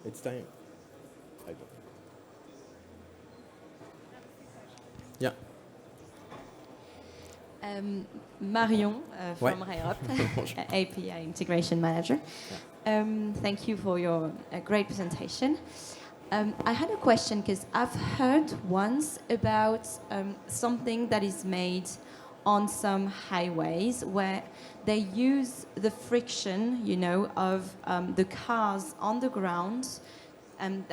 It's time. I don't. Yeah. Marion Ouais. from HireUp, API Integration Manager. Thank you for your great presentation. I had a question because I've heard once about something that is made on some highways where they use the friction, of the cars on the ground, and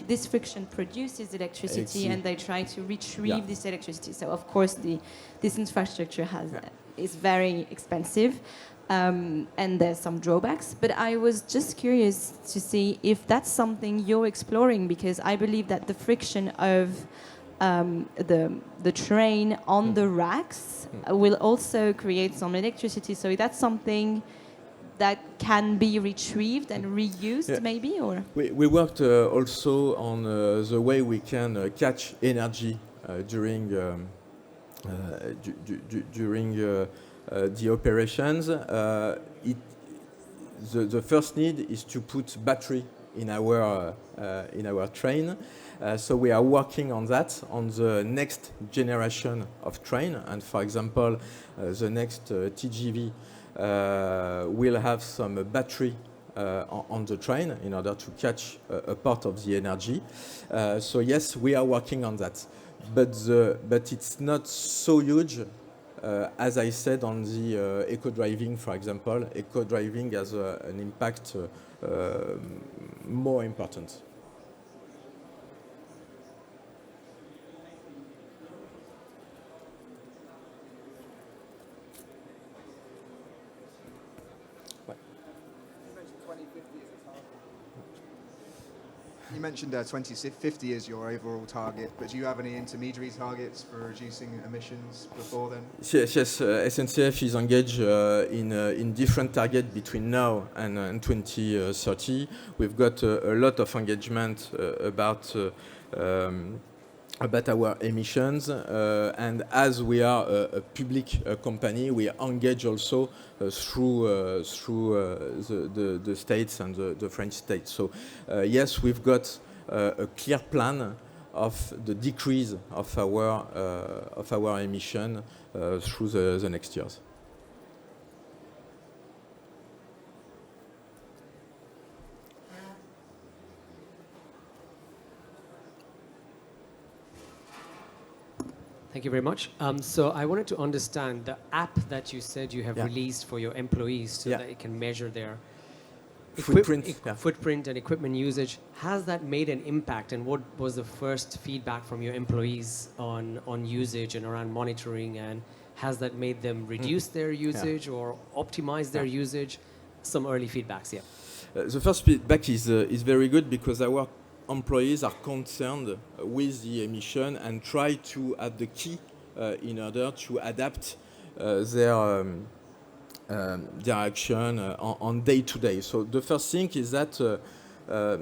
this friction produces electricity, and they try to retrieve this electricity. So of course this infrastructure is very expensive, and there's some drawbacks. But I was just curious to see if that's something you're exploring, because I believe that the friction of the train on the racks will also create some electricity. So that's something that can be retrieved and reused, maybe, or We worked also on the way we can catch energy during the operations. The first need is to put battery in our train. So we are working on that, on the next generation of train. And for example, the next TGV will have some battery on the train in order to catch a part of the energy. So yes, we are working on that. But it's not so huge. As I said on the eco-driving, for example, eco-driving has an impact more important. You mentioned 2050 is your overall target, but do you have any intermediary targets for reducing emissions before then? Yes, SNCF is engaged in different targets between now and 2030. We've got a lot of engagement about our emissions, and as we are a public company, we engage also through the states and the French state. So yes, we've got a clear plan of the decrease of our emission through the next years. Thank you very much. So I wanted to understand the app that you said you have released for your employees so that it can measure their footprint and equipment usage. Has that made an impact, and what was the first feedback from your employees on usage and around monitoring, and has that made them reduce their usage or optimize their usage? Some early feedbacks, The first feedback is very good because our employees are concerned with the emission and try to have the key in order to adapt their action on day to day. So the first thing is that there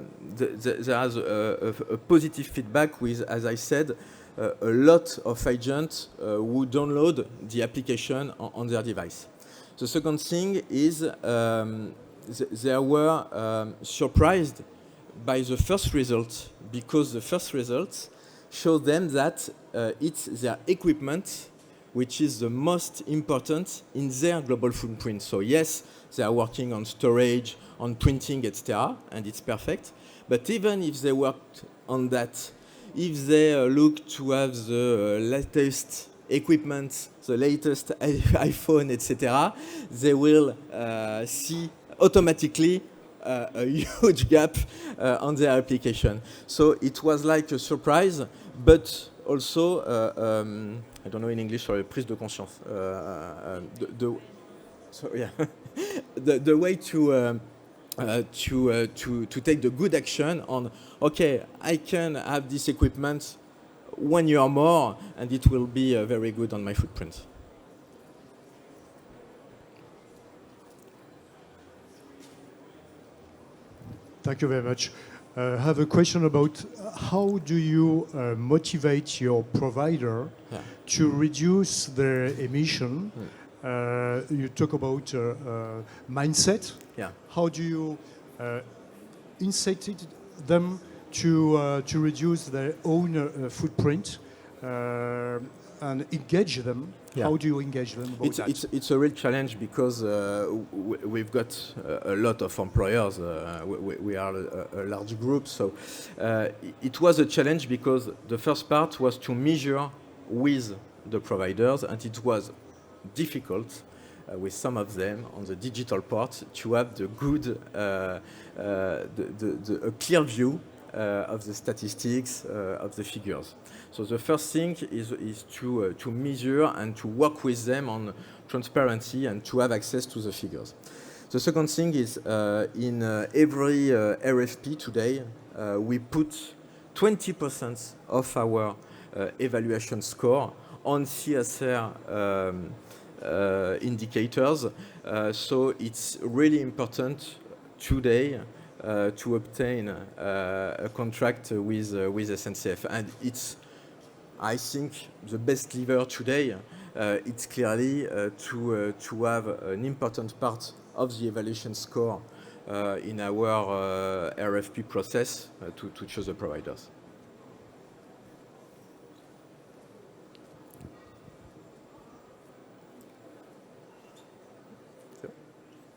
is a positive feedback with, as I said, a lot of agents who download the application on their device. The second thing is they were surprised by the first results, because the first results show them that it's their equipment which is the most important in their global footprint. So yes, they are working on storage, on printing, etc., and it's perfect. But even if they worked on that, if they look to have the latest equipment, the latest iPhone, etc., they will see automatically a huge gap on their application. So it was like a surprise, but also, I don't know in English, sorry, prise de conscience. The way to take the good action on, okay, I can have this equipment 1 year more, and it will be very good on my footprint. Thank you very much. I have a question about how do you motivate your provider to reduce their emission? You talk about mindset. Yeah. How do you them to reduce their own footprint and engage them. Yeah. How do you engage them about that? It's a real challenge because we've got a lot of employers. We are a large group, so it was a challenge because the first part was to measure with the providers, and it was difficult with some of them on the digital part to have the good, a clear view of the statistics, of the figures. So the first thing is to measure and to work with them on transparency and to have access to the figures. The second thing is in every RFP today, we put 20% of our evaluation score on CSR indicators. So it's really important today to obtain a contract with SNCF. And it's, I think, the best lever today. It's clearly to have an important part of the evaluation score in our RFP process to choose the providers.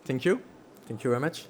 Thank you. Thank you very much.